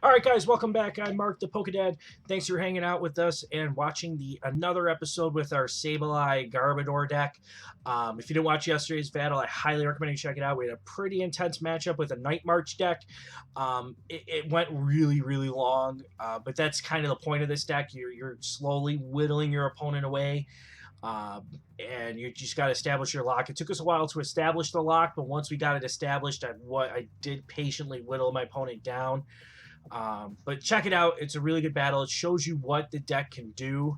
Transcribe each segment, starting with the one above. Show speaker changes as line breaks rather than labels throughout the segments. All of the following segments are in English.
All right, guys, welcome back. I'm Mark the Pokedad. Thanks for hanging out with us and watching another episode with our Sableye Garbodor deck. If you didn't watch yesterday's battle, I highly recommend you check it out. We had a pretty intense matchup with a Night March deck. It went really, really long, but that's kind of the point of this deck. You're slowly whittling your opponent away. And you just got to establish your lock. It took us a while to establish the lock, but once we got it established, I did patiently whittle my opponent down. But check it out. It's a really good battle. It shows you what the deck can do.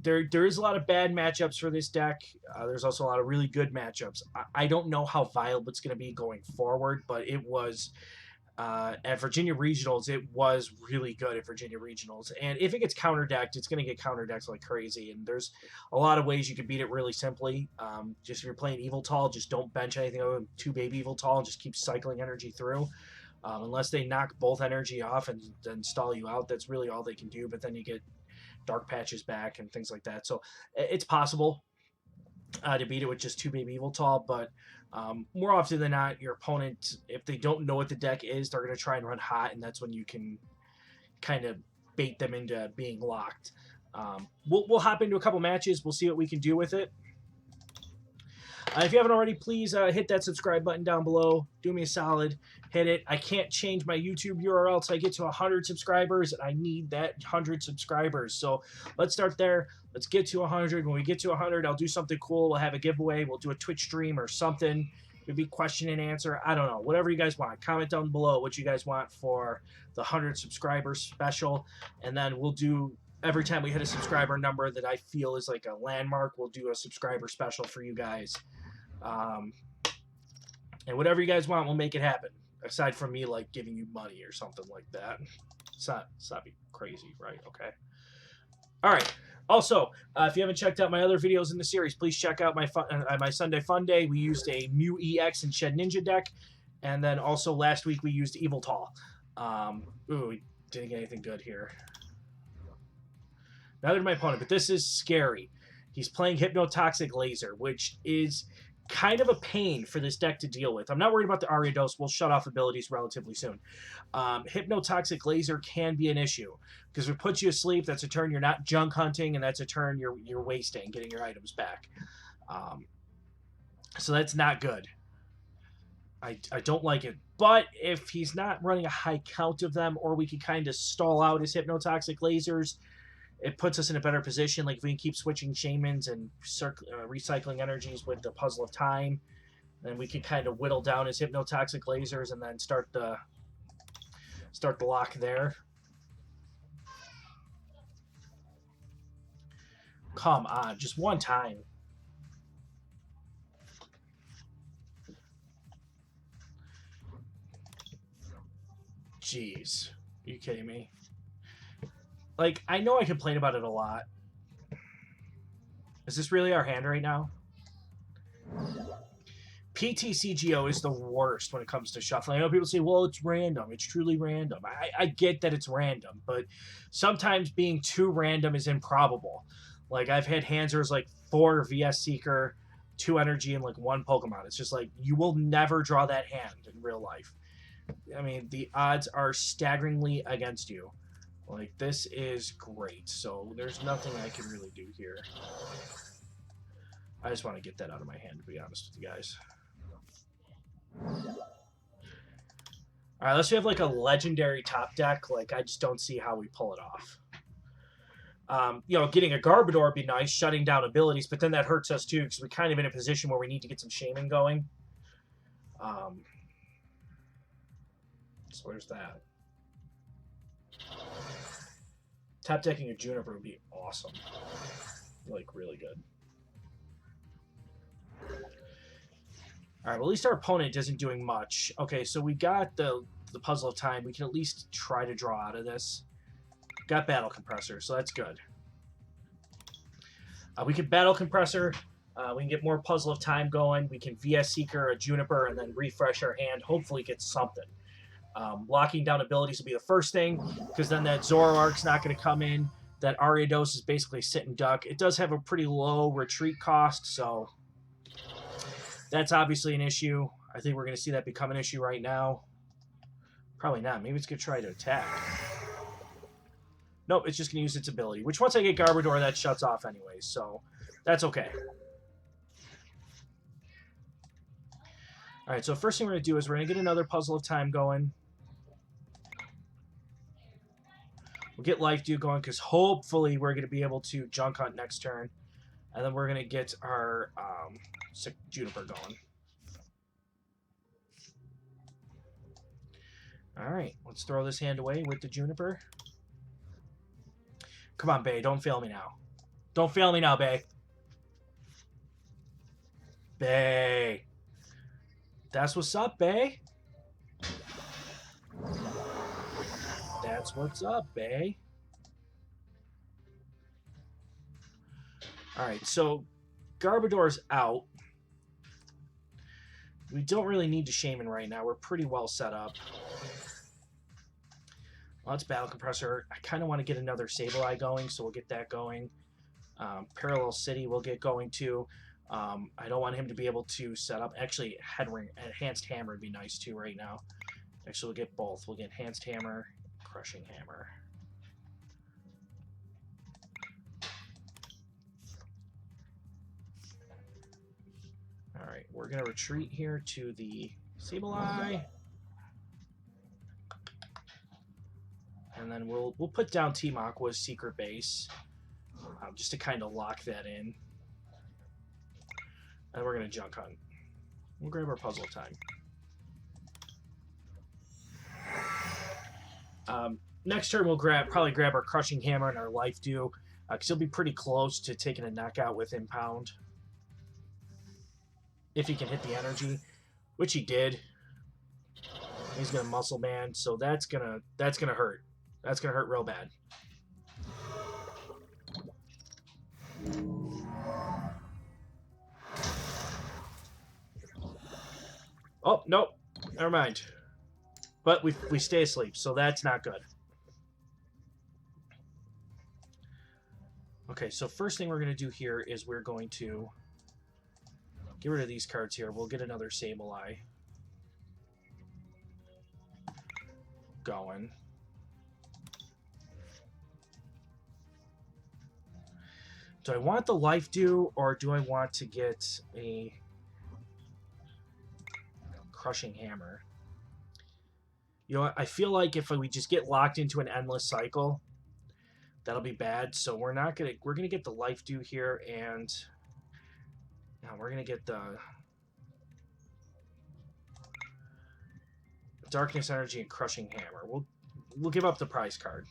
There is a lot of bad matchups for this deck. There's also a lot of really good matchups. I don't know how viable it's going to be going forward, but it was at Virginia Regionals. It was really good at Virginia Regionals. And if it gets counter-decked, it's going to get counter-decked like crazy. And there's a lot of ways you can beat it really simply. Just if you're playing Evil Tall, just don't bench anything other than 2 baby Evil Tall and just keep cycling energy through. Unless they knock both energy off and then stall you out, that's really all they can do. But then you get dark patches back and things like that. So it's possible to beat it with just 2 baby Evil Tall. But more often than not, your opponent, if they don't know what the deck is, they're going to try and run hot. And that's when you can kind of bait them into being locked. We'll hop into a couple matches. We'll see what we can do with it. If you haven't already, please hit that subscribe button down below. Do me a solid. Hit it. I can't change my YouTube URL till I get to 100 subscribers, and I need that 100 subscribers. So let's start there. Let's get to 100. When we get to 100, I'll do something cool. We'll have a giveaway. We'll do a Twitch stream or something. Maybe question and answer. I don't know. Whatever you guys want. Comment down below what you guys want for the 100 subscribers special, and then we'll do... Every time we hit a subscriber number that I feel is like a landmark, we'll do a subscriber special for you guys. And whatever you guys want, we'll make it happen. Aside from me, like, giving you money or something like that. It's not be crazy, right? Okay. All right. Also, if you haven't checked out my other videos in the series, please check out my Sunday Fun Day. We used a Mew EX and Shed Ninja deck. And then also last week we used Evil Tall. Ooh, we didn't get anything good here. Neither did my opponent, but this is scary. He's playing Hypnotoxic Laser, which is kind of a pain for this deck to deal with. I'm not worried about the Ariados. We'll shut off abilities relatively soon. Hypnotoxic Laser can be an issue because if it puts you asleep, that's a turn you're not junk hunting, and that's a turn you're wasting, getting your items back. So that's not good. I don't like it. But if he's not running a high count of them, or we can kind of stall out his Hypnotoxic Lasers, it puts us in a better position. Like if we can keep switching shamans and recycling energies with the Puzzle of Time, then we can kind of whittle down his Hypnotoxic Lasers and then start the lock there. Come on, just one time. Jeez, are you kidding me? Like, I know I complain about it a lot. Is this really our hand right now? PTCGO is the worst when it comes to shuffling. I know people say, well, it's random. It's truly random. I get that it's random, but sometimes being too random is improbable. Like, I've had hands where it's like 4 VS Seeker, 2 energy, and like 1 Pokemon. It's just like, you will never draw that hand in real life. I mean, the odds are staggeringly against you. Like, this is great, so there's nothing I can really do here. I just want to get that out of my hand, to be honest with you guys. Alright, unless we have, like, a legendary top deck, like, I just don't see how we pull it off. You know, getting a Garbodor would be nice, shutting down abilities, but then that hurts us, too, because we're kind of in a position where we need to get some Shaman going. So where's that? Top decking a Juniper would be awesome. Like, really good. Alright, well, at least our opponent isn't doing much. Okay, so we got the Puzzle of Time. We can at least try to draw out of this. Got Battle Compressor, so that's good. We can Battle Compressor. We can get more Puzzle of Time going. We can VS Seeker a Juniper and then refresh our hand. Hopefully get something. Locking down abilities will be the first thing, because then that Zoroark's not going to come in. That Ariados is basically sit and duck. It does have a pretty low retreat cost, so that's obviously an issue. I think we're going to see that become an issue right now. Probably not. Maybe it's going to try to attack. Nope, it's just going to use its ability, which once I get Garbodor, that shuts off anyways, so that's okay. Alright, so first thing we're going to do is we're going to get another Puzzle of Time going. We'll get Life Dew going, because hopefully we're going to be able to Junk Hunt next turn. And then we're going to get our Juniper going. Alright, let's throw this hand away with the Juniper. Come on, Bay, don't fail me now. Don't fail me now, Bay. Bay. That's what's up, Bay. That's what's up, Bay. Alright, so Garbodor's out. We don't really need to Shaman right now. We're pretty well set up. Well, it's Battle Compressor. I kind of want to get another Sableye going, so we'll get that going. Parallel City we'll get going too. I don't want him to be able to set up. Actually, Enhanced Hammer would be nice too right now. Actually, we'll get both. We'll get Enhanced Hammer, Crushing Hammer. Alright, we're going to retreat here to the Sableye. And then we'll put down Team Aqua's secret base just to kind of lock that in. And we're going to Junk Hunt. We'll grab our Puzzle of Time. Next turn we'll probably grab our Crushing Hammer and our Life Dew, because he'll be pretty close to taking a knockout with Impound. If he can hit the energy, which he did. He's gonna Muscle Man, so that's gonna hurt. That's gonna hurt real bad. Oh, nope. Never mind. But we stay asleep, so that's not good. Okay, so first thing we're going to do here is we're going to get rid of these cards here. We'll get another Sableye going. Do I want the Life Dew, or do I want to get a Crushing Hammer? You know what? I feel like if we just get locked into an endless cycle, that'll be bad. So we're gonna get the Life Dew here, and now we're gonna get the Darkness Energy and Crushing Hammer. We'll give up the prize card.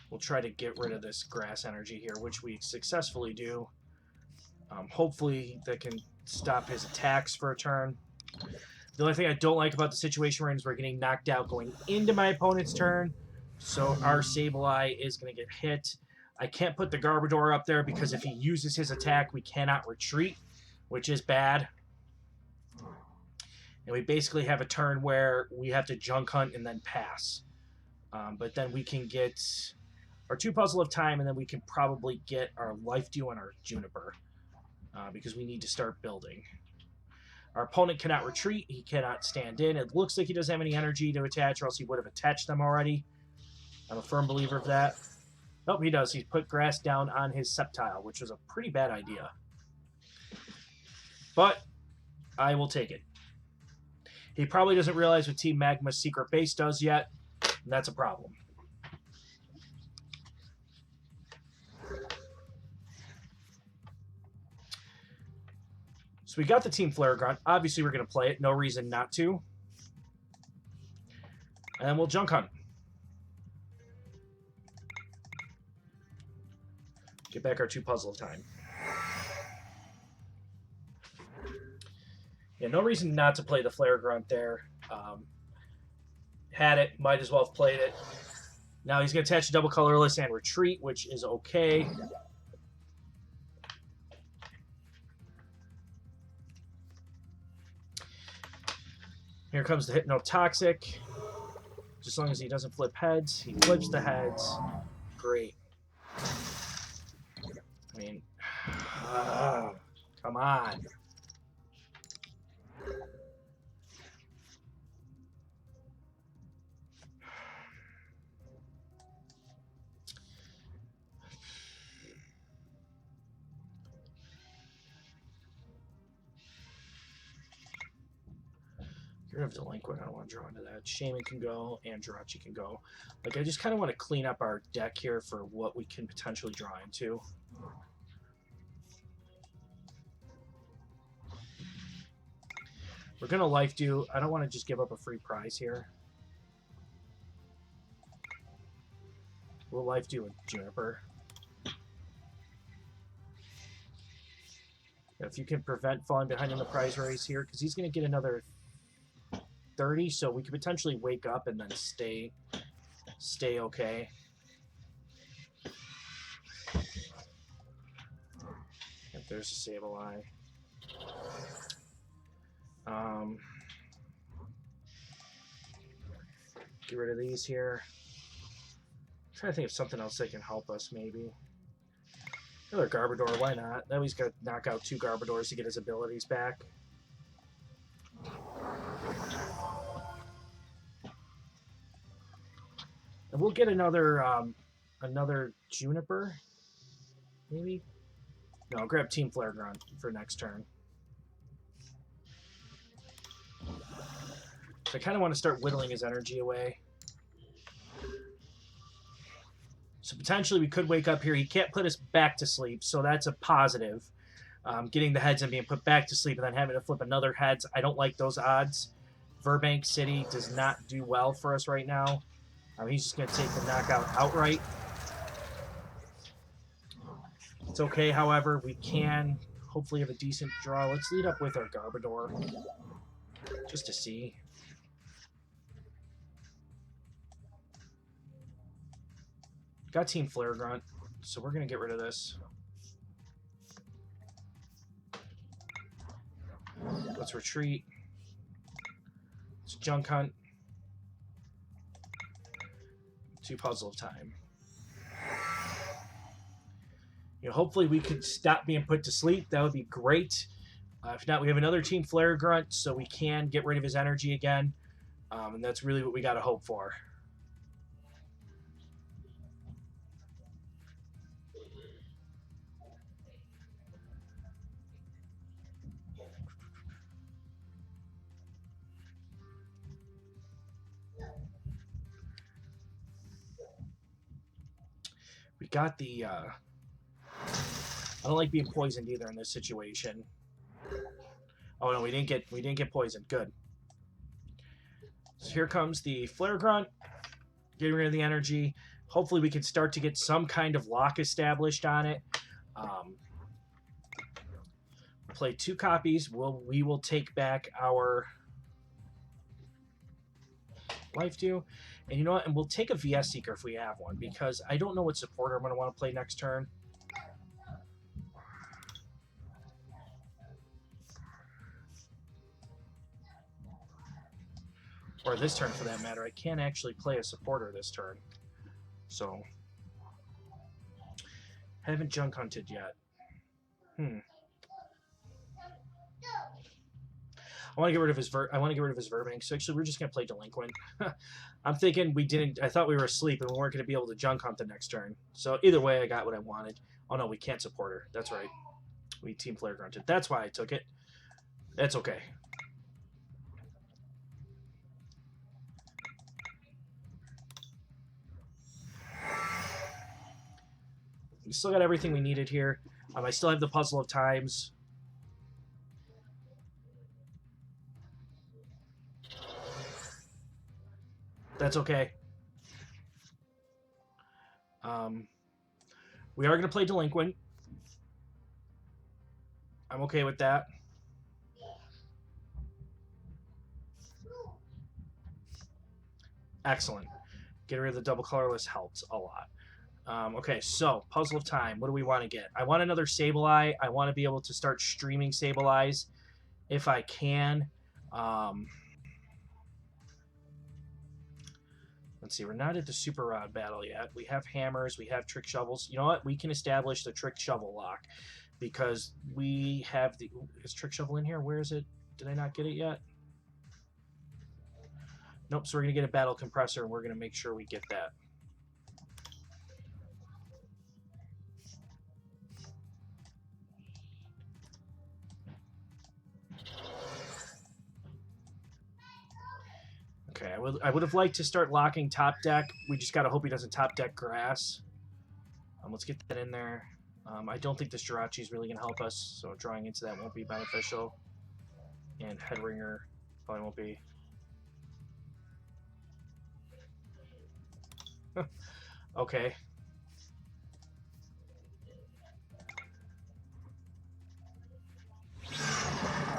We'll try to get rid of this Grass Energy here, which we successfully do. Hopefully that can stop his attacks for a turn. The only thing I don't like about the situation we're in is we're getting knocked out going into my opponent's turn. So our Sableye is going to get hit. I can't put the Garbodor up there because if he uses his attack, we cannot retreat, which is bad. And we basically have a turn where we have to Junk Hunt and then pass. But then we can get our 2 Puzzle of Time, and then we can probably get our Life Dew and our Juniper, because we need to start building. Our opponent cannot retreat. He cannot stand in. It looks like he doesn't have any energy to attach, or else he would have attached them already. I'm a firm believer of that. Nope, he does. He's put grass down on his Sceptile, which was a pretty bad idea. But I will take it. He probably doesn't realize what Team Magma's secret base does yet, and that's a problem. So we got the Team Flare Grunt. Obviously, we're going to play it. No reason not to. And then we'll Junk Hunt. Get back our 2 Puzzle of Time. Yeah, no reason not to play the Flare Grunt there. Had it. Might as well have played it. Now he's going to attach a double colorless and retreat, which is okay. Here comes the Hypnotoxic. Just as long as he doesn't flip heads. He flips the heads. Great. I mean, come on. Get rid of Delinquent. I don't want to draw into that. Shaman can go, and Jirachi can go. Like, I just kind of want to clean up our deck here for what we can potentially draw into. We're going to life do. I don't want to just give up a free prize here. We'll life do a Juniper. If you can prevent falling behind in the prize race here, because he's going to get another 30, so we could potentially wake up and then stay okay. If there's a Sableye. Get rid of these here. I'm trying to think of something else that can help us, maybe. Another Garbodor, why not? Now he's got to knock out 2 Garbodors to get his abilities back. And we'll get another Juniper, maybe? No, I'll grab Team Flare Grunt for next turn. So I kind of want to start whittling his energy away. So potentially we could wake up here. He can't put us back to sleep, so that's a positive. Getting the heads and being put back to sleep and then having to flip another heads, I don't like those odds. Verbank City does not do well for us right now. He's just going to take the knockout outright. It's okay, however, we can hopefully have a decent draw. Let's lead up with our Garbodor, just to see. Got Team Flare Grunt, so we're going to get rid of this. Let's retreat. Let's Junk Hunt. 2 Puzzle of Time. You know, hopefully we could stop being put to sleep. That would be great. If not, we have another Team Flare Grunt, so we can get rid of his energy again. And that's really what we got to hope for. We got the... I don't like being poisoned either in this situation. Oh no, we didn't get poisoned. Good. So here comes the Flare Grunt, getting rid of the energy. Hopefully we can start to get some kind of lock established on it. Play 2 copies. We will take back our life dew. And you know what? And we'll take a VS Seeker if we have one, because I don't know what supporter I'm going to want to play next turn. Or this turn, for that matter. I can't actually play a supporter this turn. So, haven't Junk Hunted yet. I want to get rid of his Verbank. So actually, we're just gonna play Delinquent. I'm thinking I thought we were asleep and we weren't gonna be able to Junk Hunt the next turn. So either way, I got what I wanted. Oh no, we can't support her. That's right. We Team Flare Grunted. That's why I took it. That's okay. We still got everything we needed here. I still have the Puzzle of Times. That's okay. We are going to play Delinquent. I'm okay with that. Excellent. Getting rid of the double colorless helps a lot. Okay, so Puzzle of Time. What do we want to get? I want another Sableye. I want to be able to start streaming Sableyes if I can. Let's see. We're not at the Super Rod battle yet. We have hammers. We have trick shovels. You know what? We can establish the trick shovel lock because we have the... Is trick shovel in here? Where is it? Did I not get it yet? Nope. So we're going to get a battle compressor, and we're going to make sure we get that. I would have liked to start locking top deck. We just got to hope he doesn't top deck grass. Let's get that in there. I don't think this Jirachi is really going to help us, so drawing into that won't be beneficial. And Headringer probably won't be. Okay.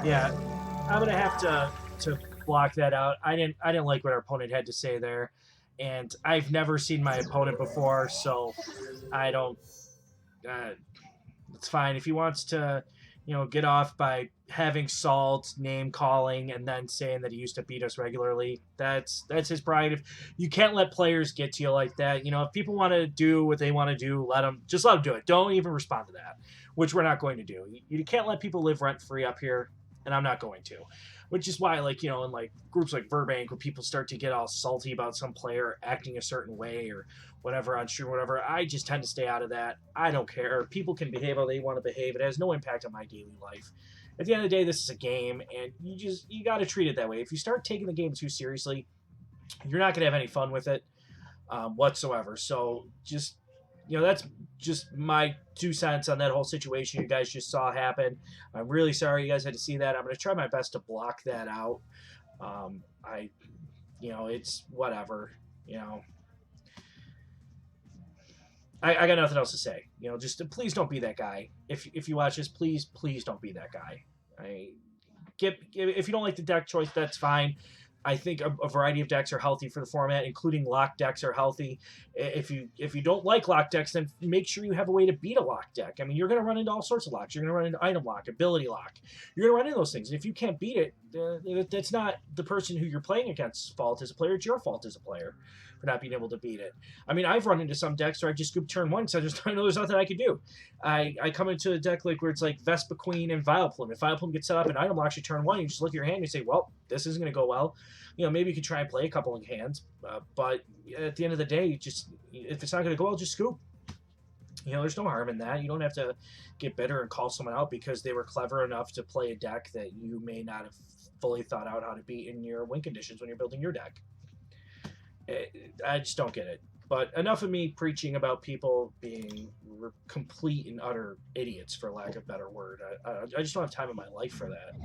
Yeah, I'm gonna have to block that out. I didn't like what our opponent had to say there, and I've never seen my opponent before, so I don't. It's fine if he wants to, get off by having salt, name calling, and then saying that he used to beat us regularly. That's his prerogative. You can't let players get to you like that. If people want to do what they want to do, let them do it. Don't even respond to that, which we're not going to do. You can't let people live rent free up here, and I'm not going to. Which is why, in groups like Burbank, where people start to get all salty about some player acting a certain way or whatever on stream, whatever, I just tend to stay out of that. I don't care. People can behave how they want to behave. It has no impact on my daily life. At the end of the day, this is a game, and you got to treat it that way. If you start taking the game too seriously, you're not going to have any fun with it whatsoever. So just, that's just my 2 cents on that whole situation you guys just saw happen. I'm really sorry you guys had to see that. I'm going to try my best to block that out. It's whatever, I got nothing else to say. Just please don't be that guy. If you watch this, please don't be that guy. If you don't like the deck choice, that's fine. I think a variety of decks are healthy for the format, including lock decks are healthy. If you don't like lock decks, then make sure you have a way to beat a lock deck. I mean, you're going to run into all sorts of locks. You're going to run into item lock, ability lock. You're going to run into those things. And if you can't beat it, that's not the person who you're playing against's fault as a player. It's your fault as a player for not being able to beat it. I mean, I've run into some decks where I just scoop turn one because I know there's nothing I can do. I come into a deck where it's like Vespa Queen and Vileplume. If Vileplume gets set up and item locks you turn one, you just look at your hand and you say, well, this isn't going to go well. Maybe you could try and play a couple of hands, but at the end of the day, if it's not going to go well, just scoop. There's no harm in that. You don't have to get bitter and call someone out because they were clever enough to play a deck that you may not have fully thought out how to beat in your win conditions when you're building your deck. I just don't get it. But enough of me preaching about people being complete and utter idiots, for lack of a better word. I just don't have time in my life for that.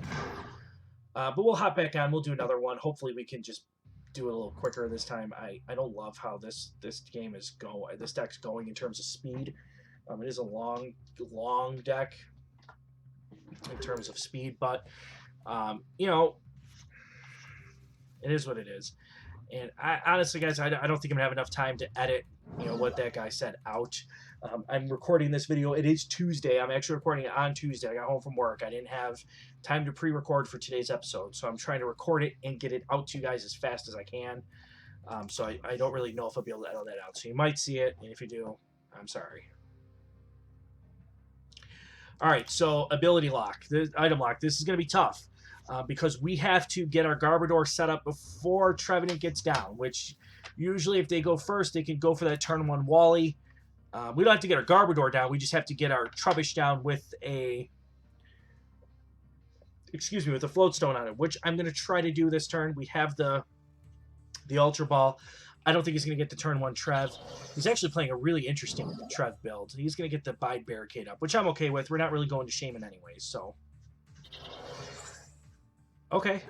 But we'll hop back on. We'll do another one. Hopefully we can just do it a little quicker this time. I don't love how this game is going. This deck's going in terms of speed. It is a long deck in terms of speed, but it is what it is. And honestly, guys, I don't think I'm gonna have enough time to edit what that guy said out. I'm recording this video. It is Tuesday. I'm actually recording it on Tuesday. I got home from work. I didn't have time to pre-record for today's episode, so I'm trying to record it and get it out to you guys as fast as I can. So I don't really know if I'll be able to edit that out. So you might see it, and if you do, I'm sorry. All right, so ability lock, item lock. This is going to be tough because we have to get our Garbodor set up before Trevenant gets down, which usually if they go first, they can go for that turn one Wally. We don't have to get our Garbodor down. We just have to get our Trubbish down with a Floatstone on it, which I'm going to try to do this turn. We have the Ultra Ball. I don't think he's going to get the turn one Trev. He's actually playing a really interesting Trev build. He's going to get the Bide Barricade up, which I'm okay with. We're not really going to Shaman anyways, so. Okay.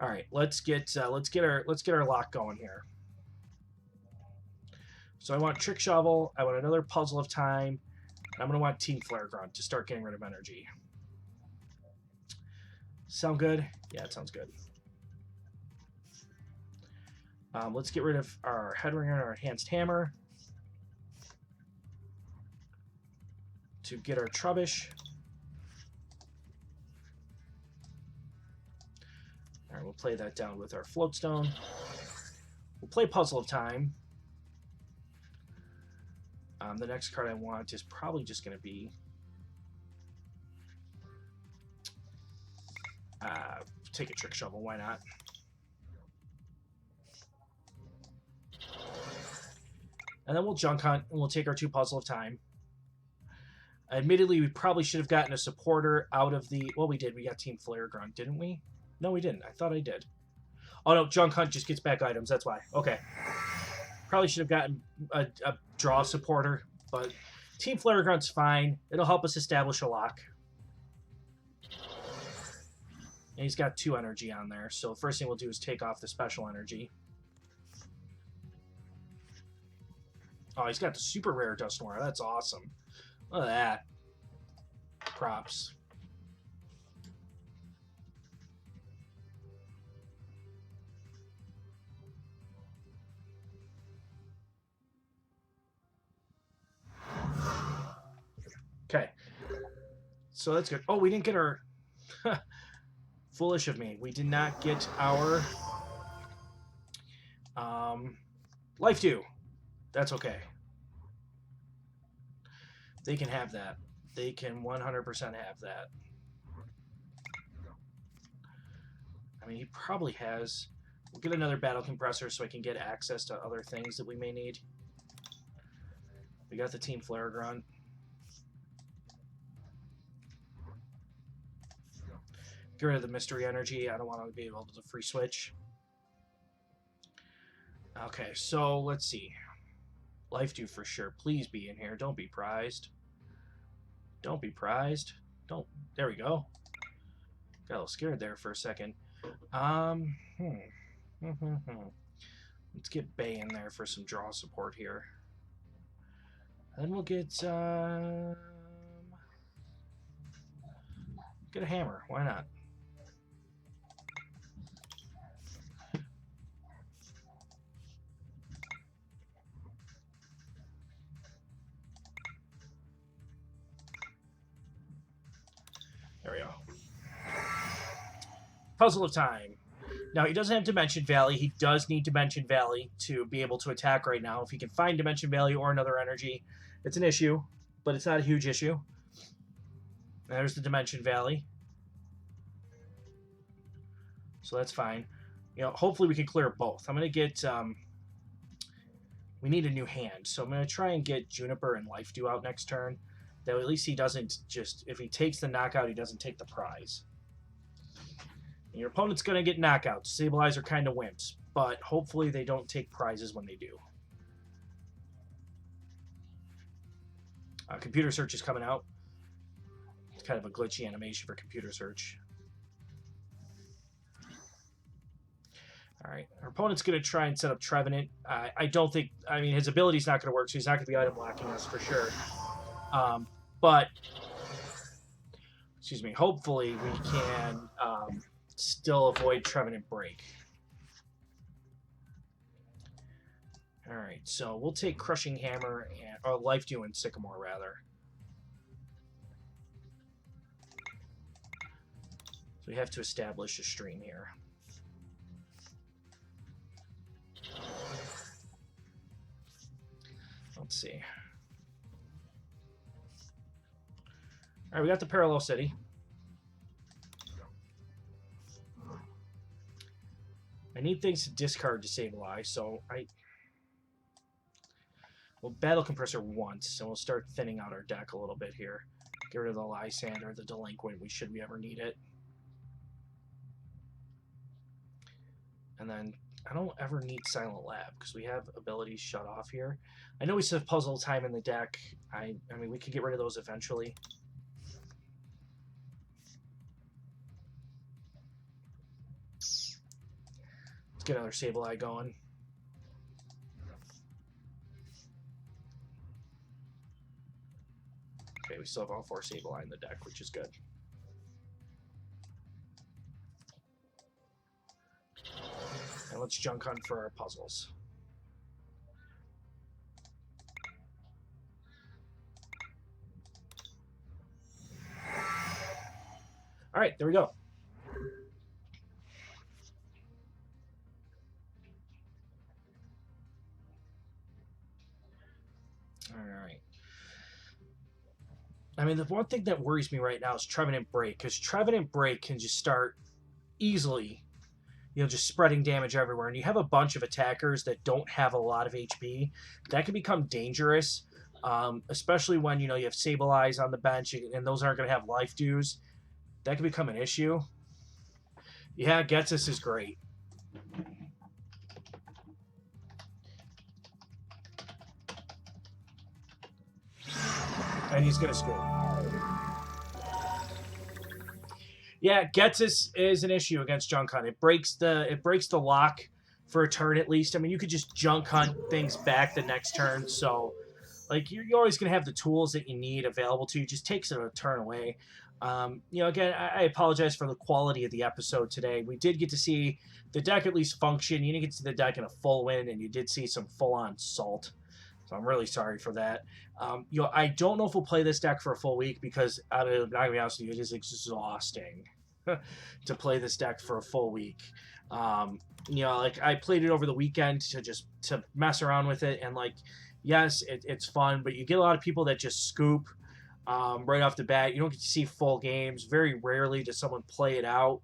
All right, let's get our lock going here. So I want Trick Shovel. I want another Puzzle of Time. I'm going to want Team Flare Grunt to start getting rid of energy. Sound good? Yeah, it sounds good. Let's get rid of our Headringer and our Enhanced Hammer to get our Trubbish. All right, we'll play that down with our Floatstone. We'll play Puzzle of Time. The next card I want is probably just going to be take a Trick Shovel. Why not? And then we'll Junk Hunt, and we'll take our 2 Puzzle of Time. Admittedly, we probably should have gotten a supporter out of the... Well, we did. We got Team Flare Grunt, didn't we? No, we didn't. I thought I did. Oh, no, Junk Hunt just gets back items. That's why. Okay. Probably should have gotten a draw supporter, but Team Flare Grunt's fine. It'll help us establish a lock. And he's got 2 energy on there, so first thing we'll do is take off the special energy. Oh, he's got the super rare Dusknoir. That's awesome. Look at that. Props. Okay. So that's good. Oh, we didn't get our... Foolish of me. We did not get our... Life Dew. That's okay. They can have that. They can 100% have that. I mean, he probably has... We'll get another battle compressor so I can get access to other things that we may need. We got the Team Flare Grunt. Get rid of the mystery energy. I don't want to be able to free switch. Okay, so let's see. Life Dew for sure. Please be in here. Don't be prized. Don't be prized. Don't. There we go. Got a little scared there for a second. Let's get Bay in there for some draw support here. Then we'll get a hammer. Why not? There we go. Puzzle of Time. Now, he doesn't have Dimension Valley. He does need Dimension Valley to be able to attack right now. If he can find Dimension Valley or another energy, it's an issue, but it's not a huge issue. There's the Dimension Valley. So that's fine. You know, hopefully we can clear both. I'm going to get... we need a new hand, so I'm going to try and get Juniper and Life Dew out next turn. That at least he doesn't just... If he takes the knockout, he doesn't take the prize. And your opponent's going to get knockouts. Sableyes are kind of wimps, but hopefully they don't take prizes when they do. Computer search is coming out. It's kind of a glitchy animation for computer search. Alright, our opponent's going to try and set up Trevenant. I don't think... I mean, his ability's not going to work, so he's not going to be item locking us for sure. But... Excuse me. Hopefully we can... still avoid Trevenant Break. Alright, so we'll take Crushing Hammer and Life Dew and Sycamore rather. So we have to establish a stream here. Let's see. Alright, we got the Parallel City. I need things to discard to Sableye, so we'll Battle Compressor once, and we'll start thinning out our deck a little bit here. Get rid of the Lysander, the Delinquent, should we ever need it. And then, I don't ever need Silent Lab, because we have abilities shut off here. I know we still have Puzzle Time in the deck. I mean, we could get rid of those eventually. Let's get another Sableye going. Okay, we still have all 4 Sableye in the deck, which is good. And let's Junk Hunt for our puzzles. Alright, there we go. Alright. I mean, the one thing that worries me right now is Trevenant Break, because Trevenant Break can just start easily, you know, just spreading damage everywhere. And you have a bunch of attackers that don't have a lot of HP. That can become dangerous, especially when, you know, you have Sableyes on the bench, and those aren't going to have Life Dews. That can become an issue. Yeah, Getsus is great. And he's going to score. Yeah, Getsus is an issue against Junk Hunt. It breaks the lock for a turn at least. I mean, you could just Junk Hunt things back the next turn. So, like, you're always going to have the tools that you need available to you. Just takes it a turn away. Again, I apologize for the quality of the episode today. We did get to see the deck at least function. You didn't get to see the deck in a full win, and you did see some full-on salt. So I'm really sorry for that. I don't know if we'll play this deck for a full week because, I'm gonna be honest with you, it is exhausting to play this deck for a full week. Like I played it over the weekend to mess around with it, and like, yes, it's fun, but you get a lot of people that just scoop right off the bat. You don't get to see full games. Very rarely does someone play it out.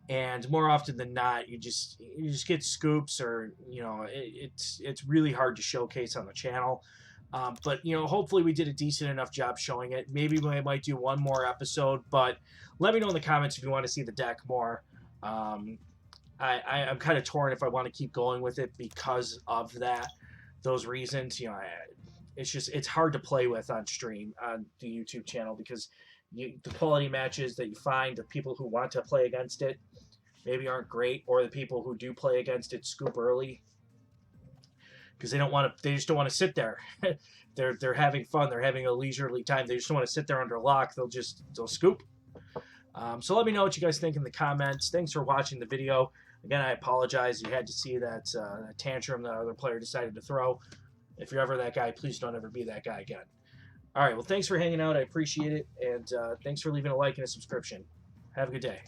And more often than not, you just get scoops, or it's really hard to showcase on the channel. But hopefully we did a decent enough job showing it. Maybe we might do one more episode, but let me know in the comments if you want to see the deck more. I'm kind of torn if I want to keep going with it because of those reasons. It's hard to play with on stream on the YouTube channel because the quality matches that you find, the people who want to play against it maybe aren't great, or the people who do play against it scoop early because they just don't want to sit there. they're having fun, they're having a leisurely time, they just don't want to sit there under lock. They'll scoop. So let me know what you guys think in the comments. Thanks for watching the video. Again, I apologize you had to see that tantrum the other player decided to throw. If you're ever that guy, please don't ever be that guy again. All right, well, thanks for hanging out. I appreciate it, and thanks for leaving a like and a subscription. Have a good day.